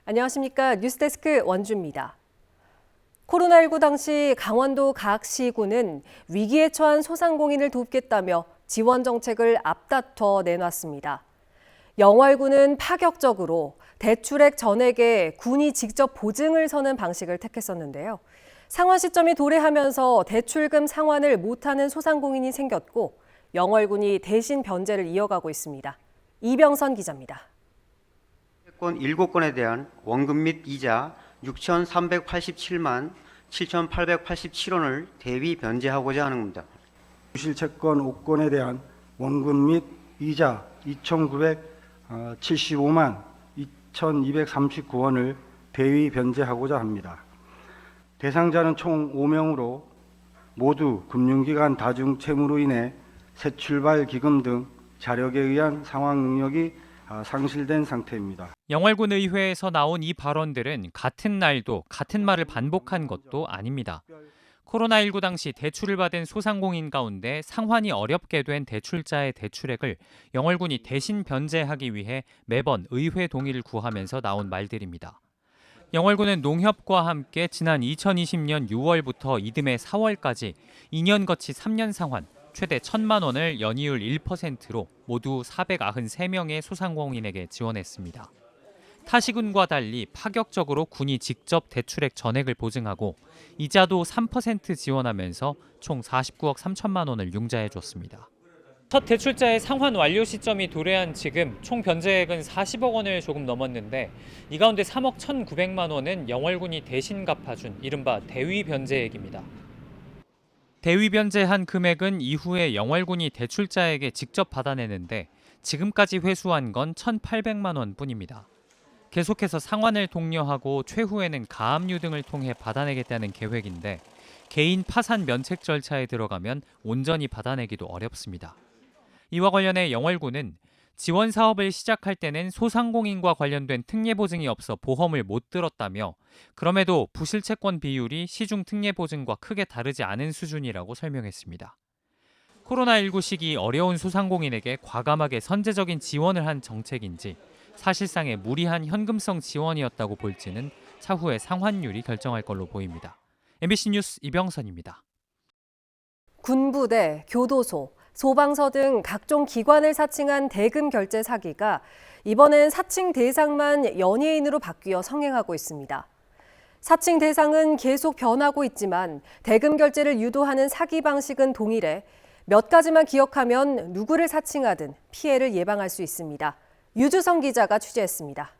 안녕하십니까. 뉴스데스크 원주입니다. 코로나19 당시 강원도 각 시군은 위기에 처한 소상공인을 돕겠다며 지원 정책을 앞다퉈 내놨습니다. 영월군은 파격적으로 대출액 전액에 군이 직접 보증을 서는 방식을 택했었는데요. 상환 시점이 도래하면서 대출금 상환을 못하는 소상공인이 생겼고 영월군이 대신 변제를 이어가고 있습니다. 이병선 기자입니다. 채권 7건에 대한 원금 및 이자 6,387만 7,887원을 대위 변제하고자 하는 겁니다. 부실채권 5건에 대한 원금 및 이자 2,975만 2,239원을 대위 변제하고자 합니다. 대상자는 총 5명으로 모두 금융기관 다중 채무로 인해 새출발 기금 등 자력에 의한 상환 능력이 상실된 상태입니다. 영월군 의회에서 나온 이 발언들은 같은 날도 같은 말을 반복한 것도 아닙니다. 코로나19 당시 대출을 받은 소상공인 가운데 상환이 어렵게 된 대출자의 대출액을 영월군이 대신 변제하기 위해 매번 의회 동의를 구하면서 나온 말들입니다. 영월군은 농협과 함께 지난 2020년 6월부터 이듬해 4월까지 2년 거치 3년 상환, 최대 1,000만 원을 연이율 1%로 모두 493명의 소상공인에게 지원했습니다. 타시군과 달리 파격적으로 군이 직접 대출액 전액을 보증하고 이자도 3% 지원하면서 총 49억 3천만 원을 융자해줬습니다. 첫 대출자의 상환 완료 시점이 도래한 지금 총 변제액은 40억 원을 조금 넘었는데 이 가운데 3억 1,900만 원은 영월군이 대신 갚아준 이른바 대위 변제액입니다. 대위 변제한 금액은 이후에 영월군이 대출자에게 직접 받아내는데 지금까지 회수한 건 1,800만 원뿐입니다. 계속해서 상환을 독려하고 최후에는 가압류 등을 통해 받아내겠다는 계획인데 개인 파산 면책 절차에 들어가면 온전히 받아내기도 어렵습니다. 이와 관련해 영월군은 지원 사업을 시작할 때는 소상공인과 관련된 특례보증이 없어 보험을 못 들었다며 그럼에도 부실채권 비율이 시중 특례보증과 크게 다르지 않은 수준이라고 설명했습니다. 코로나19 시기 어려운 소상공인에게 과감하게 선제적인 지원을 한 정책인지 사실상의 무리한 현금성 지원이었다고 볼지는 차후에 상환율이 결정할 걸로 보입니다. MBC 뉴스 이병선입니다. 군부대, 교도소, 소방서 등 각종 기관을 사칭한 대금 결제 사기가 이번엔 사칭 대상만 연예인으로 바뀌어 성행하고 있습니다. 사칭 대상은 계속 변하고 있지만 대금 결제를 유도하는 사기 방식은 동일해 몇 가지만 기억하면 누구를 사칭하든 피해를 예방할 수 있습니다. 유주성 기자가 취재했습니다.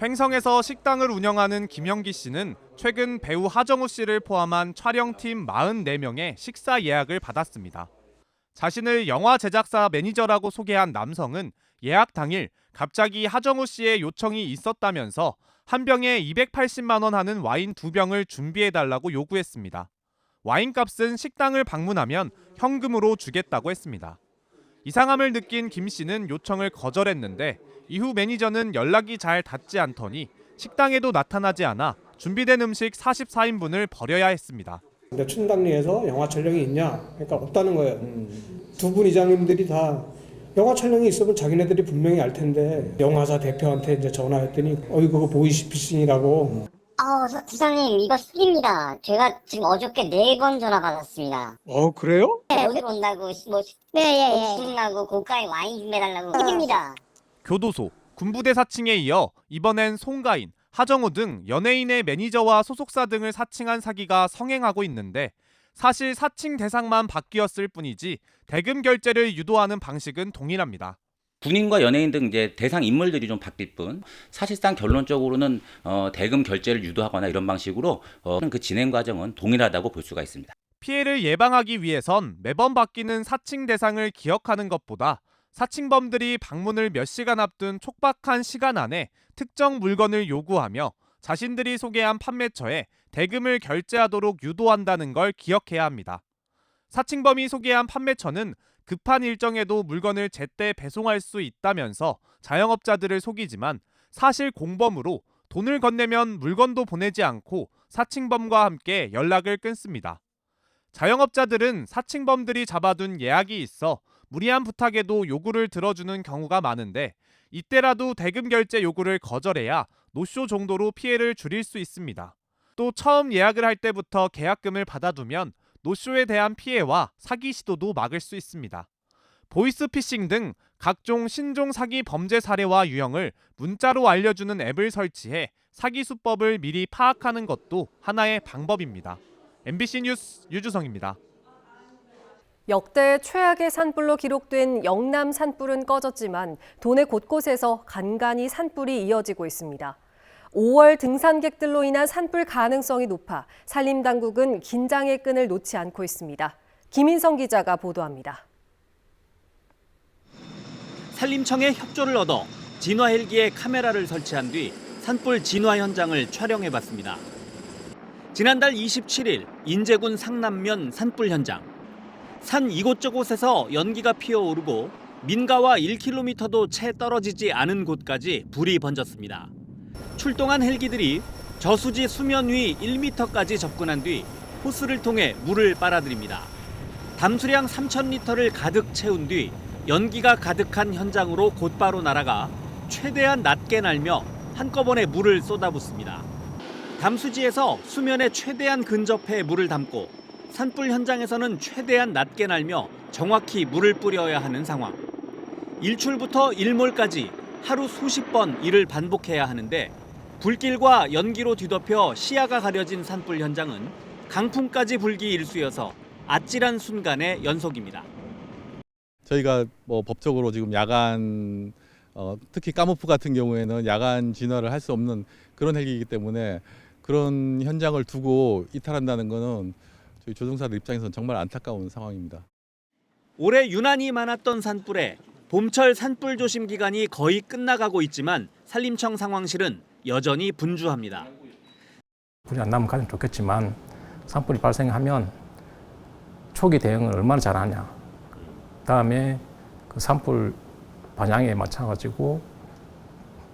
횡성에서 식당을 운영하는 김영기 씨는 최근 배우 하정우 씨를 포함한 촬영팀 44명의 식사 예약을 받았습니다. 자신을 영화 제작사 매니저라고 소개한 남성은 예약 당일 갑자기 하정우 씨의 요청이 있었다면서 한 병에 280만 원 하는 와인 2병을 준비해달라고 요구했습니다. 와인값은 식당을 방문하면 현금으로 주겠다고 했습니다. 이상함을 느낀 김 씨는 요청을 거절했는데 이후 매니저는 연락이 잘 닿지 않더니 식당에도 나타나지 않아 준비된 음식 44인분을 버려야 했습니다. 근데 춘당리에서 영화 촬영이 있냐? 그러니까 없다는 거예요. 두 분 이장님들이 다 영화 촬영이 있으면 자기네들이 분명히 알 텐데 영화사 대표한테 이제 전화했더니 그거 보이스피싱이라고. 부장님 이거 술입니다. 제가 지금 어저께 4번 전화 받았습니다. 그래요? 네, 어디 온다고 술이나고 고가의 와인 준비해달라고 술입니다. 교도소, 군부대 사칭에 이어 이번엔 송가인, 하정우 등 연예인의 매니저와 소속사 등을 사칭한 사기가 성행하고 있는데 사실 사칭 대상만 바뀌었을 뿐이지 대금 결제를 유도하는 방식은 동일합니다. 군인과 연예인 등 이제 대상 인물들이 좀 바뀔 뿐 사실상 결론적으로는 대금 결제를 유도하거나 이런 방식으로 그 진행 과정은 동일하다고 볼 수가 있습니다. 피해를 예방하기 위해선 매번 바뀌는 사칭 대상을 기억하는 것보다 사칭범들이 방문을 몇 시간 앞둔 촉박한 시간 안에 특정 물건을 요구하며 자신들이 소개한 판매처에 대금을 결제하도록 유도한다는 걸 기억해야 합니다. 사칭범이 소개한 판매처는 급한 일정에도 물건을 제때 배송할 수 있다면서 자영업자들을 속이지만 사실 공범으로 돈을 건네면 물건도 보내지 않고 사칭범과 함께 연락을 끊습니다. 자영업자들은 사칭범들이 잡아둔 예약이 있어 무리한 부탁에도 요구를 들어주는 경우가 많은데 이때라도 대금 결제 요구를 거절해야 노쇼 정도로 피해를 줄일 수 있습니다. 또 처음 예약을 할 때부터 계약금을 받아두면 노쇼에 대한 피해와 사기 시도도 막을 수 있습니다. 보이스피싱 등 각종 신종 사기 범죄 사례와 유형을 문자로 알려주는 앱을 설치해 사기 수법을 미리 파악하는 것도 하나의 방법입니다. MBC 뉴스 유주성입니다. 역대 최악의 산불로 기록된 영남 산불은 꺼졌지만 도내 곳곳에서 간간히 산불이 이어지고 있습니다. 5월 등산객들로 인한 산불 가능성이 높아 산림당국은 긴장의 끈을 놓지 않고 있습니다. 김인성 기자가 보도합니다. 산림청의 협조를 얻어 진화 헬기에 카메라를 설치한 뒤 산불 진화 현장을 촬영해봤습니다. 지난달 27일 인제군 상남면 산불 현장. 산 이곳저곳에서 연기가 피어오르고 민가와 1km도 채 떨어지지 않은 곳까지 불이 번졌습니다. 출동한 헬기들이 저수지 수면 위 1m까지 접근한 뒤 호스를 통해 물을 빨아들입니다. 담수량 3,000리터를 가득 채운 뒤 연기가 가득한 현장으로 곧바로 날아가 최대한 낮게 날며 한꺼번에 물을 쏟아붓습니다. 담수지에서 수면에 최대한 근접해 물을 담고 산불 현장에서는 최대한 낮게 날며 정확히 물을 뿌려야 하는 상황. 일출부터 일몰까지 하루 수십 번 이를 반복해야 하는데 불길과 연기로 뒤덮여 시야가 가려진 산불 현장은 강풍까지 불기 일쑤여서 아찔한 순간의 연속입니다. 저희가 법적으로 지금 야간 특히 까모프 같은 경우에는 야간 진화를 할 수 없는 그런 헬기이기 때문에 그런 현장을 두고 이탈한다는 것은 저희 조종사들 입장에서는 정말 안타까운 상황입니다. 올해 유난히 많았던 산불에 봄철 산불 조심 기간이 거의 끝나가고 있지만 산림청 상황실은 여전히 분주합니다. 불이 안 나면 가장 좋겠지만 산불이 발생하면 초기 대응을 얼마나 잘하냐. 그다음에 그 산불 반향에 맞춰가지고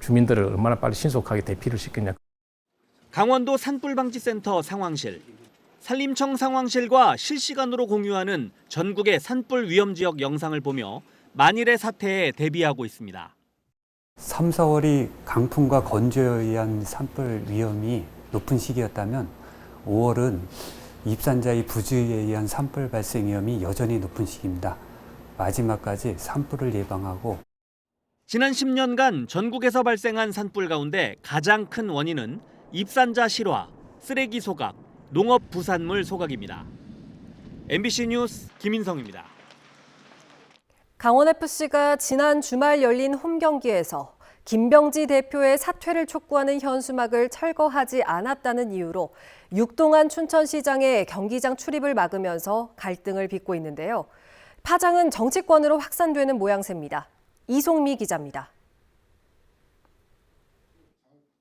주민들을 얼마나 빨리 신속하게 대피를 시키냐. 강원도 산불방지센터 상황실. 산림청 상황실과 실시간으로 공유하는 전국의 산불 위험 지역 영상을 보며 만일의 사태에 대비하고 있습니다. 3, 4월이 강풍과 건조에 의한 산불 위험이 높은 시기였다면 5월은 입산자의 부주의에 의한 산불 발생 위험이 여전히 높은 시기입니다. 마지막까지 산불을 예방하고 지난 10년간 전국에서 발생한 산불 가운데 가장 큰 원인은 입산자 실화, 쓰레기 소각, 농업 부산물 소각입니다. MBC 뉴스 김인성입니다. 강원FC가 지난 주말 열린 홈 경기에서 김병지 대표의 사퇴를 촉구하는 현수막을 철거하지 않았다는 이유로 육동안 춘천시장의 경기장 출입을 막으면서 갈등을 빚고 있는데요. 파장은 정치권으로 확산되는 모양새입니다. 이송미 기자입니다.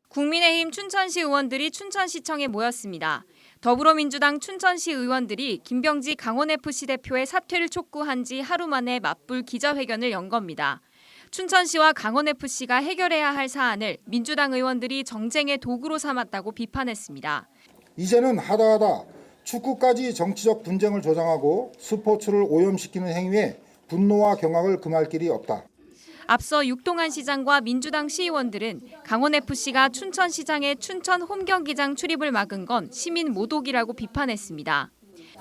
국민의힘 춘천시 의원들이 춘천시청에 모였습니다. 더불어민주당 춘천시 의원들이 김병지 강원FC 대표의 사퇴를 촉구한 지 하루 만에 맞불 기자회견을 연 겁니다. 춘천시와 강원FC가 해결해야 할 사안을 민주당 의원들이 정쟁의 도구로 삼았다고 비판했습니다. 이제는 하다하다 축구까지 정치적 분쟁을 조장하고 스포츠를 오염시키는 행위에 분노와 경악을 금할 길이 없다. 앞서 육동안 시장과 민주당 시의원들은 강원FC가 춘천시장의 춘천 홈경기장 출입을 막은 건 시민 모독이라고 비판했습니다.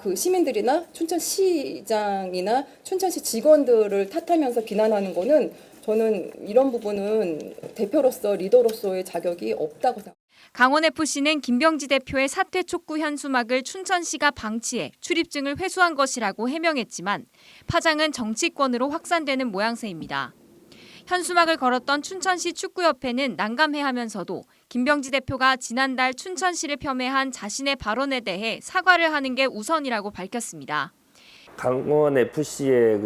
그 시민들이나 춘천시장이나 춘천시 직원들을 탓하면서 비난하는 거는 저는 이런 부분은 대표로서 리더로서의 자격이 없다고 생각합니다. 강원FC는 김병지 대표의 사퇴 촉구 현수막을 춘천시가 방치해 출입증을 회수한 것이라고 해명했지만 파장은 정치권으로 확산되는 모양새입니다. 현수막을 걸었던 춘천시 축구협회는 난감해하면서도 김병지 대표가 지난달 춘천시를 폄훼한 자신의 발언에 대해 사과를 하는 게 우선이라고 밝혔습니다. 강원FC의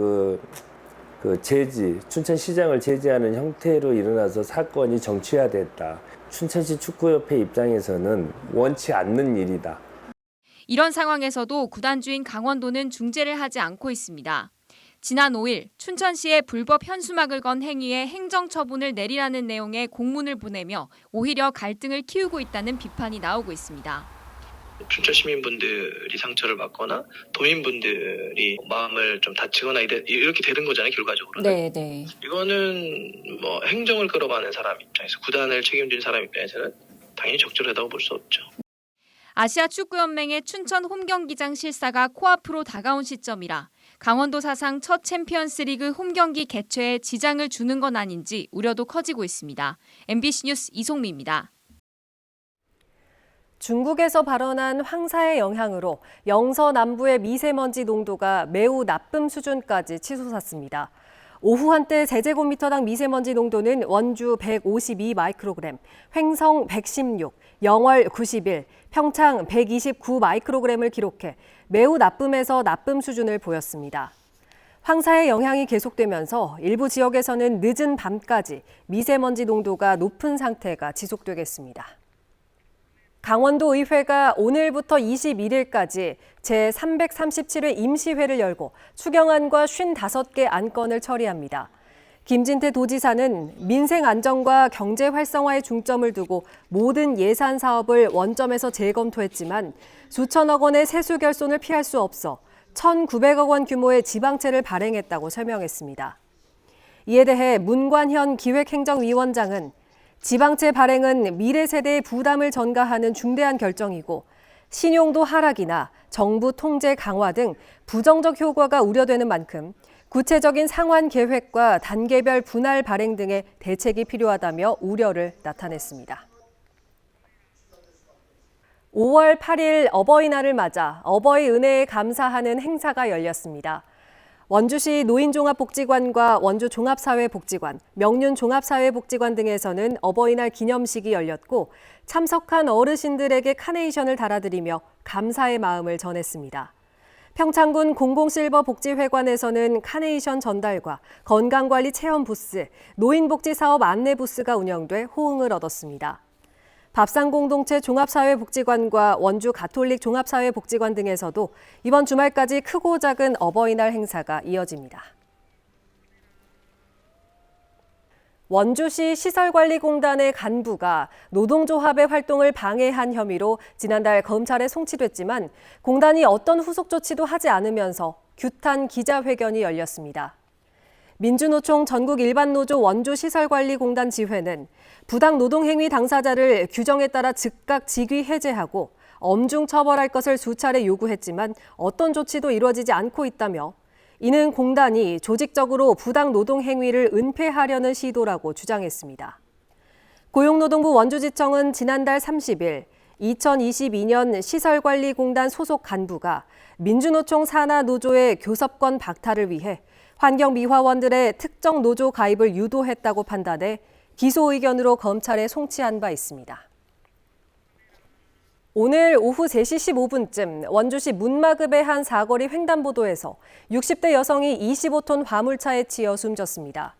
그 제지, 춘천시장을 제지하는 형태로 일어나서 사건이 정치화됐다. 춘천시 축구협회 입장에서는 원치 않는 일이다. 이런 상황에서도 구단주인 강원도는 중재를 하지 않고 있습니다. 지난 5일 춘천시에 불법 현수막을 건 행위에 행정처분을 내리라는 내용의 공문을 보내며 오히려 갈등을 키우고 있다는 비판이 나오고 있습니다. 춘천 시민분들이 상처를 받거나 도민분들이 마음을 좀 다치거나 이렇게 되는 거잖아요, 결과적으로. 네, 네. 이거는 뭐 행정을 끌어가는 사람 입장에서, 구단을 책임진 사람 입장에서는 당연히 적절하다고 볼 수 없죠. 아시아축구연맹의 춘천 홈경기장 실사가 코앞으로 다가온 시점이라 강원도 사상 첫 챔피언스리그 홈경기 개최에 지장을 주는 건 아닌지 우려도 커지고 있습니다. MBC 뉴스 이송미입니다. 중국에서 발원한 황사의 영향으로 영서 남부의 미세먼지 농도가 매우 나쁨 수준까지 치솟았습니다. 오후 한때 제제곱미터당 미세먼지 농도는 원주 152 마이크로그램, 횡성 116, 영월 91, 평창 129 마이크로그램을 기록해 매우 나쁨에서 나쁨 수준을 보였습니다. 황사의 영향이 계속되면서 일부 지역에서는 늦은 밤까지 미세먼지 농도가 높은 상태가 지속되겠습니다. 강원도 의회가 오늘부터 21일까지 제337회 임시회를 열고 추경안과 55개 안건을 처리합니다. 김진태 도지사는 민생 안정과 경제 활성화에 중점을 두고 모든 예산 사업을 원점에서 재검토했지만 수천억 원의 세수 결손을 피할 수 없어 1,900억 원 규모의 지방채를 발행했다고 설명했습니다. 이에 대해 문관현 기획행정위원장은 지방채 발행은 미래 세대의 부담을 전가하는 중대한 결정이고 신용도 하락이나 정부 통제 강화 등 부정적 효과가 우려되는 만큼 구체적인 상환 계획과 단계별 분할 발행 등의 대책이 필요하다며 우려를 나타냈습니다. 5월 8일 어버이날을 맞아 어버이 은혜에 감사하는 행사가 열렸습니다. 원주시 노인종합복지관과 원주종합사회복지관, 명륜종합사회복지관 등에서는 어버이날 기념식이 열렸고 참석한 어르신들에게 카네이션을 달아드리며 감사의 마음을 전했습니다. 평창군 공공실버복지회관에서는 카네이션 전달과 건강관리 체험 부스, 노인복지사업 안내 부스가 운영돼 호응을 얻었습니다. 밥상공동체 종합사회복지관과 원주 가톨릭 종합사회복지관 등에서도 이번 주말까지 크고 작은 어버이날 행사가 이어집니다. 원주시 시설관리공단의 간부가 노동조합의 활동을 방해한 혐의로 지난달 검찰에 송치됐지만 공단이 어떤 후속 조치도 하지 않으면서 규탄 기자회견이 열렸습니다. 민주노총 전국일반노조 원주시설관리공단 지회는 부당 노동행위 당사자를 규정에 따라 즉각 직위 해제하고 엄중 처벌할 것을 수차례 요구했지만 어떤 조치도 이루어지지 않고 있다며 이는 공단이 조직적으로 부당 노동행위를 은폐하려는 시도라고 주장했습니다. 고용노동부 원주지청은 지난달 30일 2022년 시설관리공단 소속 간부가 민주노총 산하노조의 교섭권 박탈을 위해 환경미화원들의 특정 노조 가입을 유도했다고 판단해 기소 의견으로 검찰에 송치한 바 있습니다. 오늘 오후 3시 15분쯤 원주시 문마급의 한 사거리 횡단보도에서 60대 여성이 25톤 화물차에 치여 숨졌습니다.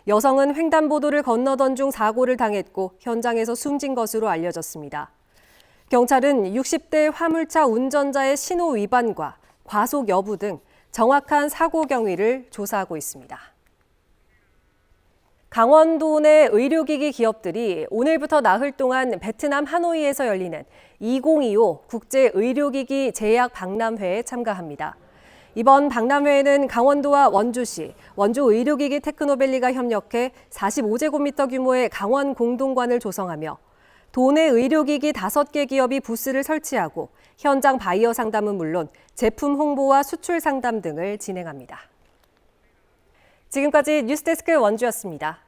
여성은 횡단보도를 건너던 중 사고를 당했고 현장에서 숨진 것으로 알려졌습니다. 경찰은 60대 화물차 운전자의 신호 위반과 과속 여부 등 정확한 사고 경위를 조사하고 있습니다. 강원도 내 의료기기 기업들이 오늘부터 나흘 동안 베트남 하노이에서 열리는 2025 국제의료기기 제약 박람회에 참가합니다. 이번 박람회에는 강원도와 원주시, 원주의료기기 테크노밸리가 협력해 45제곱미터 규모의 강원 공동관을 조성하며 도내 의료기기 5개 기업이 부스를 설치하고 현장 바이어 상담은 물론 제품 홍보와 수출 상담 등을 진행합니다. 지금까지 뉴스데스크 원주였습니다.